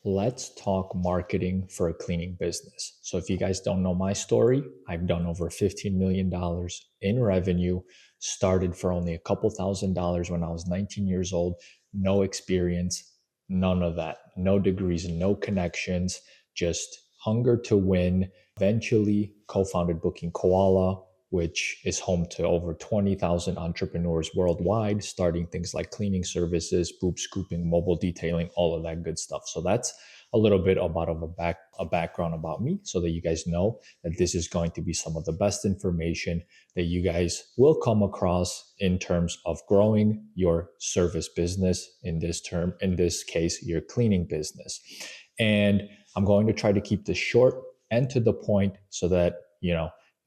Let's talk marketing for a cleaning business. So, if you guys don't know my story, I've done over $15 million in revenue, started for only a couple $1,000s when I was 19 years old, no experience, none of that, no degrees, no connections, just hunger to win. Eventually, co founded Booking Koala, which is home to over 20,000 entrepreneurs worldwide, starting things like cleaning services, boob scooping, mobile detailing, all of that good stuff. So that's a little bit about a background about me so that you guys know that this is going to be some of the best information that you guys will come across in terms of growing your service business, in this case your cleaning business. And I'm going to try to keep this short and to the point so that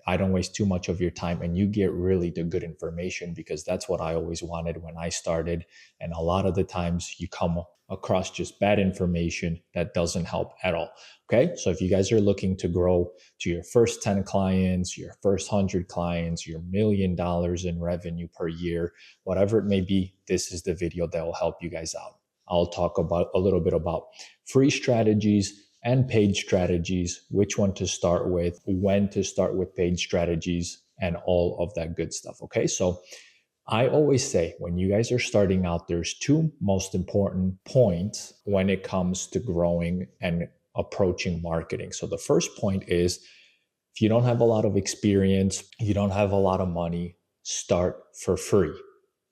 I don't waste too much of your time and you get really the good information, because that's what I always wanted when I started. And a lot of the times you come across just bad information that doesn't help at all. Okay. So if you guys are looking to grow to your first 10 clients, your first 100 clients, your $1 million in revenue per year, whatever it may be, this is the video that will help you guys out. I'll talk about a little bit about free strategies and paid strategies, which one to start with, when to start with paid strategies, and all of that good stuff. Okay. So I always say when you guys are starting out, there's two most important points when it comes to growing and approaching marketing. So the first point is, if you don't have a lot of experience, you don't have a lot of money, start for free.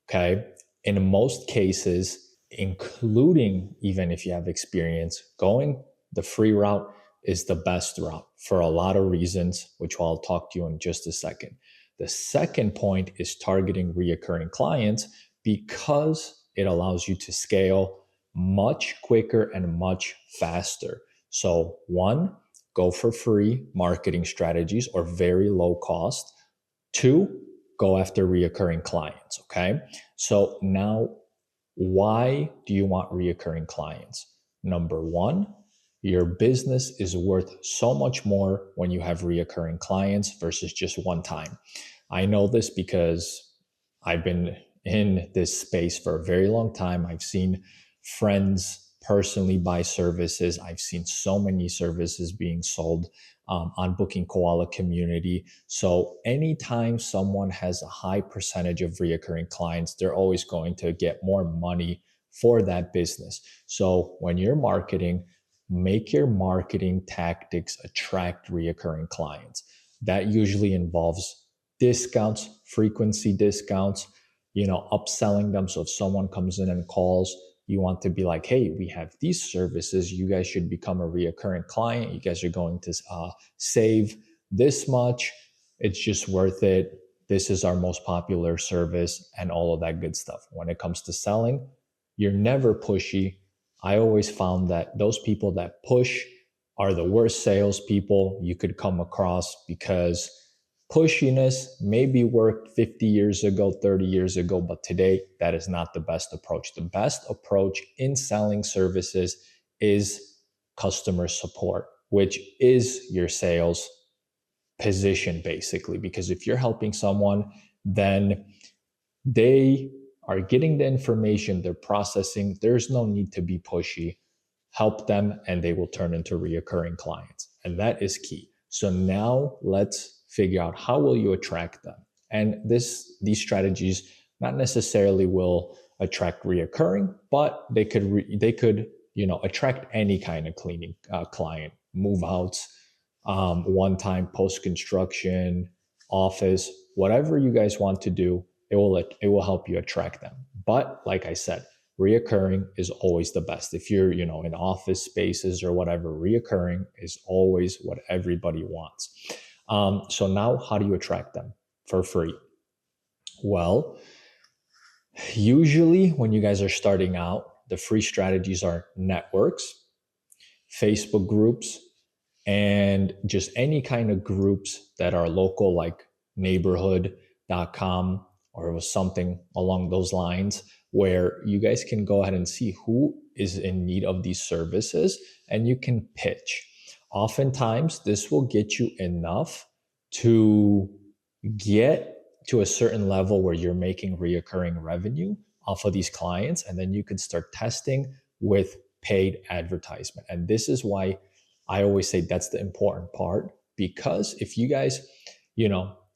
Okay. In most cases, including even if you have experience, going the free route is the best route for a lot of reasons, which I'll talk to you in just a second. The second point is targeting reoccurring clients, because it allows you to scale much quicker and much faster. So, one, go for free marketing strategies or very low cost. Two, go after reoccurring clients. Okay. So now, why do you want reoccurring clients? Number one, your business is worth so much more when you have reoccurring clients versus just one time. I know this because I've been in this space for a very long time. I've seen friends personally buy services. I've seen so many services being sold on Booking Koala community. So anytime someone has a high percentage of reoccurring clients, they're always going to get more money for that business. So when you're marketing, make your marketing tactics attract reoccurring clients. That usually involves discounts, frequency discounts, upselling them. So if someone comes in and calls, you want to be like, hey, we have these services. You guys should become a reoccurring client. You guys are going to save this much. It's just worth it. This is our most popular service, and all of that good stuff. When it comes to selling, you're never pushy. I always found that those people that push are the worst salespeople you could come across, because pushiness maybe worked 50 years ago, 30 years ago, but today that is not the best approach. The best approach in selling services is customer support, which is your sales position basically. Because if you're helping someone, then they are getting the information, they're processing. There's no need to be pushy. Help them and they will turn into reoccurring clients. And that is key. So now let's figure out, how will you attract them? And these strategies not necessarily will attract reoccurring, but they could attract any kind of cleaning client, move outs, one time, post construction, office, whatever you guys want to do. It will help you attract them. But like I said, reoccurring is always the best. If you're in office spaces or whatever, reoccurring is always what everybody wants. So now, how do you attract them for free? Well, usually when you guys are starting out, the free strategies are networks, Facebook groups, and just any kind of groups that are local, like neighborhood.com, or it was something along those lines, where you guys can go ahead and see who is in need of these services and you can pitch. Oftentimes, this will get you enough to get to a certain level where you're making reoccurring revenue off of these clients. And then you could start testing with paid advertisement. And this is why I always say that's the important part, because if you guys,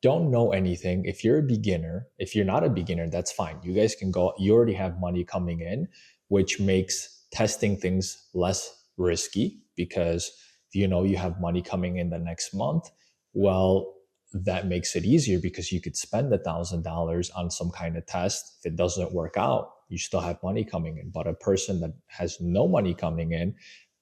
don't know anything, if you're a beginner, if you're not a beginner, that's fine. You guys can go, you already have money coming in, which makes testing things less risky, because if you have money coming in the next month, well, that makes it easier because you could spend $1,000 on some kind of test. If it doesn't work out, you still have money coming in. But a person that has no money coming in,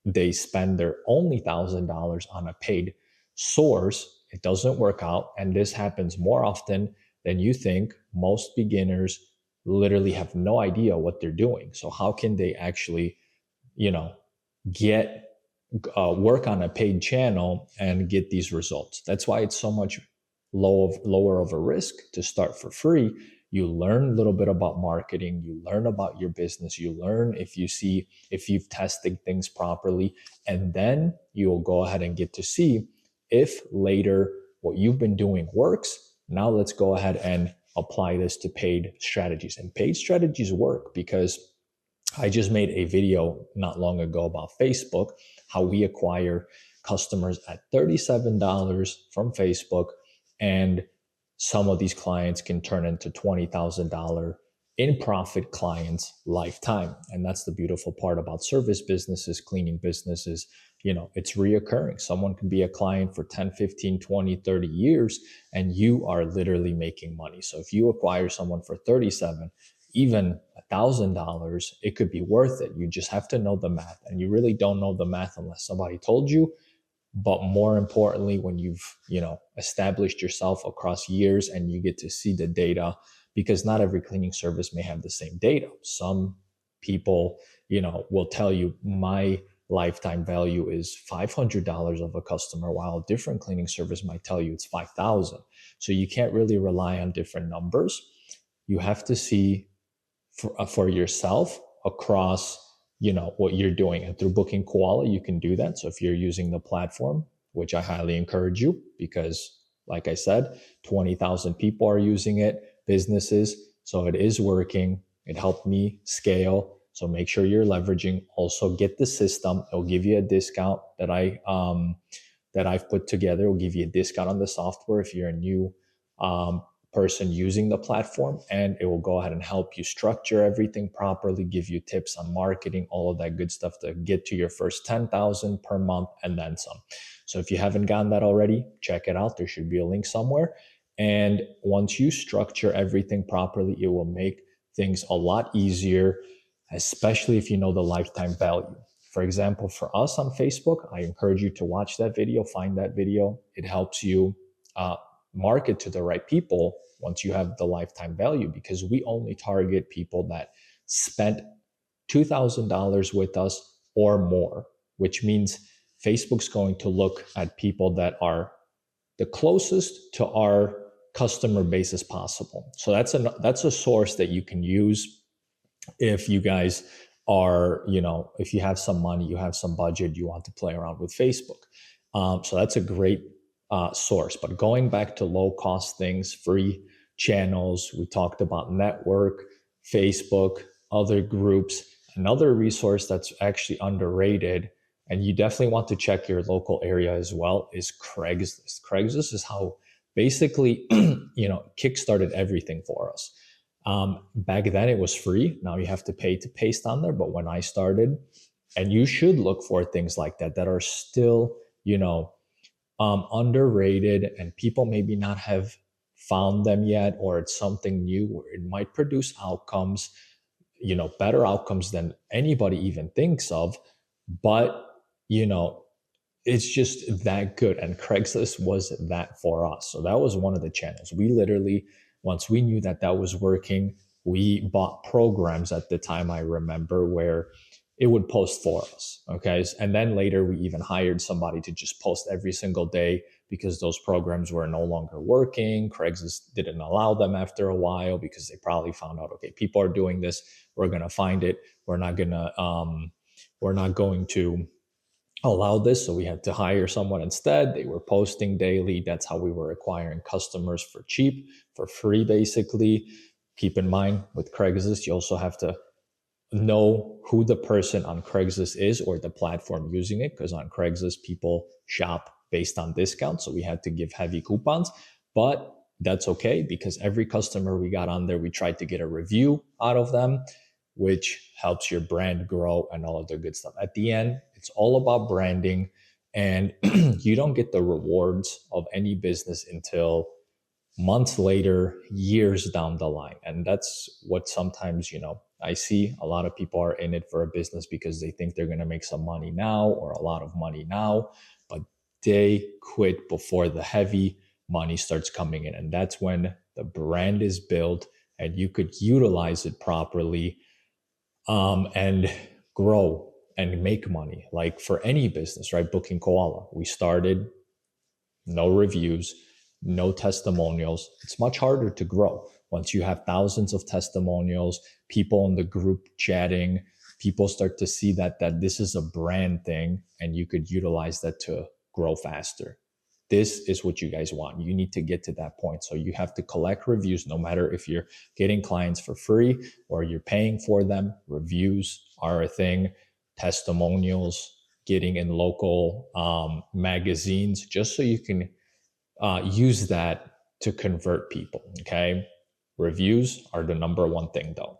they spend their only $1,000 on a paid source. It doesn't work out. And this happens more often than you think. Most beginners literally have no idea what they're doing. So how can they actually, get work on a paid channel and get these results? That's why it's so much lower of a risk to start for free. You learn a little bit about marketing, you learn about your business, you learn if you've tested things properly, and then you'll go ahead and get to see if later what you've been doing works. Now let's go ahead and apply this to paid strategies. And paid strategies work because I just made a video not long ago about Facebook, how we acquire customers at $37 from Facebook, and some of these clients can turn into $20,000 in profit clients lifetime. And that's the beautiful part about service businesses, cleaning businesses. It's reoccurring. Someone can be a client for 10, 15, 20, 30 years, and you are literally making money. So if you acquire someone for 37, even $1,000, it could be worth it. You just have to know the math, and you really don't know the math unless somebody told you. But more importantly, when you've established yourself across years and you get to see the data, because not every cleaning service may have the same data. Some people will tell you my lifetime value is $500 of a customer, while a different cleaning service might tell you it's 5,000. So you can't really rely on different numbers. You have to see for yourself across what you're doing. And through Booking Koala, you can do that. So if you're using the platform, which I highly encourage you, because like I said, 20,000 people are using it, businesses. So it is working. It helped me scale. So make sure you're leveraging. Also get the system. It'll give you a discount that I've put together. It'll give you a discount on the software if you're a new person using the platform, and it will go ahead and help you structure everything properly, give you tips on marketing, all of that good stuff to get to your first 10,000 per month and then some. So if you haven't gotten that already, check it out. There should be a link somewhere. And once you structure everything properly, it will make things a lot easier, especially if you know the lifetime value. For example, for us on Facebook, I encourage you to watch that video, find that video. It helps you market to the right people once you have the lifetime value, because we only target people that spent $2,000 with us or more, which means Facebook's going to look at people that are the closest to our customer base as possible. So that's a source that you can use if you guys are, if you have some money, you have some budget, you want to play around with Facebook. So that's a great source. But going back to low cost things, free channels, we talked about network, Facebook, other groups. Another resource that's actually underrated, and you definitely want to check your local area as well, is Craigslist. Craigslist is how basically, kickstarted everything for us. Back then it was free. Now you have to pay to paste on there. But when I started, and you should look for things like that are still, underrated, and people maybe not have found them yet, or it's something new where it might produce outcomes, better outcomes than anybody even thinks of. But, it's just that good. And Craigslist was that for us. So that was one of the channels. We literally, once we knew that was working, we bought programs at the time, I remember, where it would post for us. Okay. And then later we even hired somebody to just post every single day, because those programs were no longer working. Craigslist didn't allow them after a while, because they probably found out, okay, people are doing this. We're going to find it. We're not going to allow this. So we had to hire someone instead. They were posting daily. That's how we were acquiring customers for cheap, for free, basically. Keep in mind with Craigslist, you also have to know who the person on Craigslist is or the platform using it, because on Craigslist people shop based on discounts, so we had to give heavy coupons. But that's okay, because every customer we got on there, we tried to get a review out of them, which helps your brand grow and all of the good stuff. At the end, it's all about branding, and you don't get the rewards of any business until months later, years down the line. And that's what sometimes, I see a lot of people are in it for a business because they think they're going to make some money now or a lot of money now, but they quit before the heavy money starts coming in. And that's when the brand is built and you could utilize it properly, and grow and make money. Like for any business, right? Booking Koala, we started no reviews, no testimonials. It's much harder to grow once you have thousands of testimonials, people in the group chatting. People start to see that this is a brand thing, and you could utilize that to grow faster. This is what you guys want. You need to get to that point. So you have to collect reviews, no matter if you're getting clients for free or you're paying for them. Reviews are a thing. Testimonials, getting in local magazines, just so you can use that to convert people. Okay. Reviews are the number one thing, though.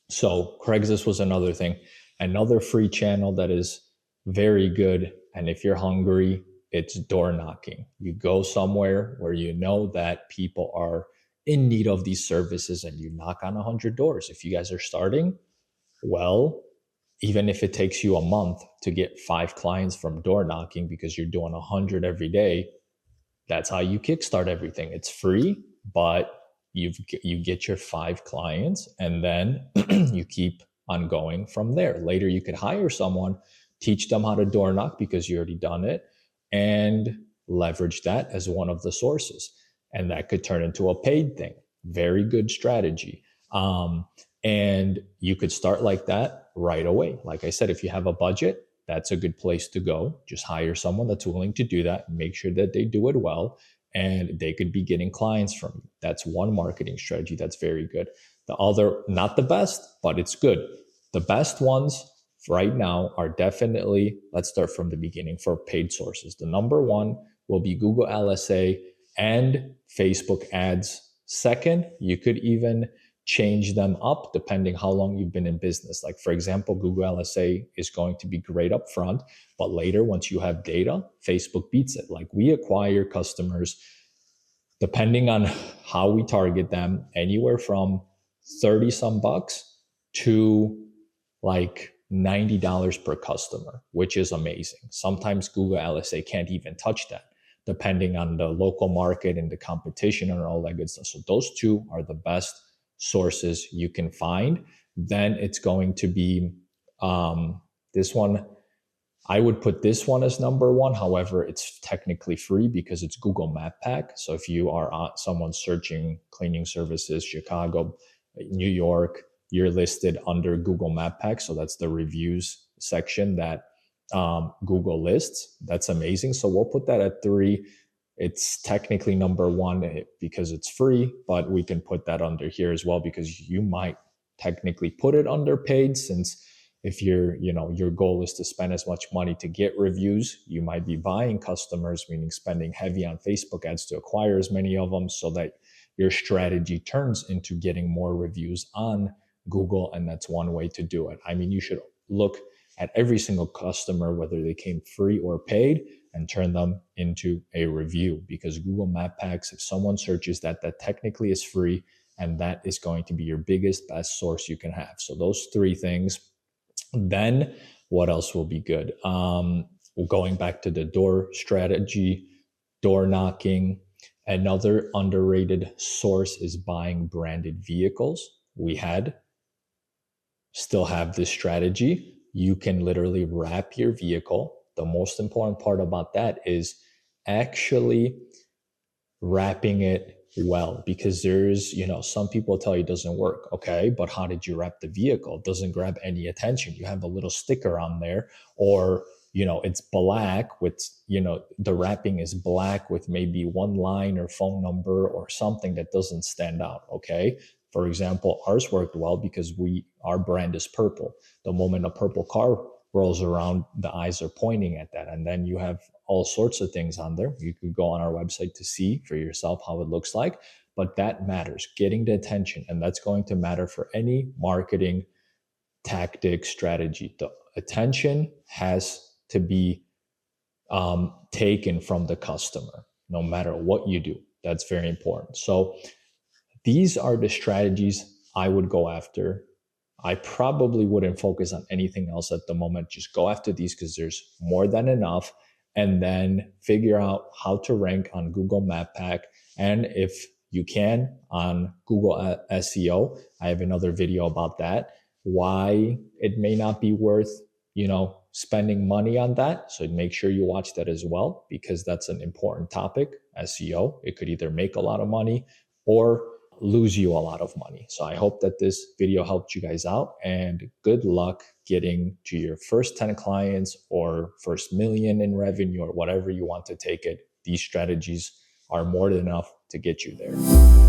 So Craigslist was another thing, another free channel that is very good. And if you're hungry, it's door knocking. You go somewhere where you know that people are in need of these services, and you knock on 100 doors. If you guys are starting, well, even if it takes you a month to get 5 clients from door knocking because you're doing 100 every day, that's how you kickstart everything. It's free, but you get your 5 clients, and then you keep on going from there. Later, you could hire someone, teach them how to door knock because you already done it, and leverage that as one of the sources. And that could turn into a paid thing. Very good strategy. And you could start like that right away. Like I said, if you have a budget, that's a good place to go. Just hire someone that's willing to do that. Make sure that they do it well, and they could be getting clients from you. That's one marketing strategy that's very good. The other, not the best, but it's good. The best ones right now are definitely, let's start from the beginning for paid sources. The number one will be Google LSA and Facebook ads. Second, you could even change them up depending how long you've been in business. Like for example, Google LSA is going to be great up front, but later, once you have data, Facebook beats it. Like we acquire customers, depending on how we target them, anywhere from 30 some bucks to like $90 per customer, which is amazing. Sometimes Google LSA can't even touch that, depending on the local market and the competition and all that good stuff. So those two are the best sources you can find. Then it's going to be this one. I would put this one as number one. However, it's technically free because it's Google Map Pack. So if you are someone searching cleaning services, Chicago, New York, you're listed under Google Map Pack. So that's the reviews section that Google lists. That's amazing. So we'll put that at 3. It's technically number 1 because it's free, but we can put that under here as well, because you might technically put it under paid, since if your goal is to spend as much money to get reviews, you might be buying customers, meaning spending heavy on Facebook ads to acquire as many of them, so that your strategy turns into getting more reviews on Google. And that's one way to do it. I mean, you should look at every single customer, whether they came free or paid, and turn them into a review, because Google Map Packs, if someone searches that technically is free, and that is going to be your biggest, best source you can have. So those 3 things. Then what else will be good? Going back to the door strategy, door knocking. Another underrated source is buying branded vehicles. Still have this strategy. You can literally wrap your vehicle. The most important part about that is actually wrapping it well, because there's, some people tell you it doesn't work. Okay, but how did you wrap the vehicle? It doesn't grab any attention. You have a little sticker on there, or it's black with, the wrapping is black with maybe one line or phone number or something that doesn't stand out. Okay, For example, ours worked well because our brand is purple. The moment a purple car rolls around, the eyes are pointing at that. And then you have all sorts of things on there. You could go on our website to see for yourself how it looks like. But that matters, getting the attention. And that's going to matter for any marketing tactic strategy. The attention has to be taken from the customer, no matter what you do. That's very important. So these are the strategies I would go after. I probably wouldn't focus on anything else at the moment. Just go after these because there's more than enough. And then figure out how to rank on Google Map Pack. And if you can, on Google SEO. I have another video about that, why it may not be worth, spending money on that. So make sure you watch that as well, because that's an important topic. SEO, it could either make a lot of money or lose you a lot of money. So I hope that this video helped you guys out, and good luck getting to your first 10 clients or first million in revenue or whatever you want to take it. These strategies are more than enough to get you there.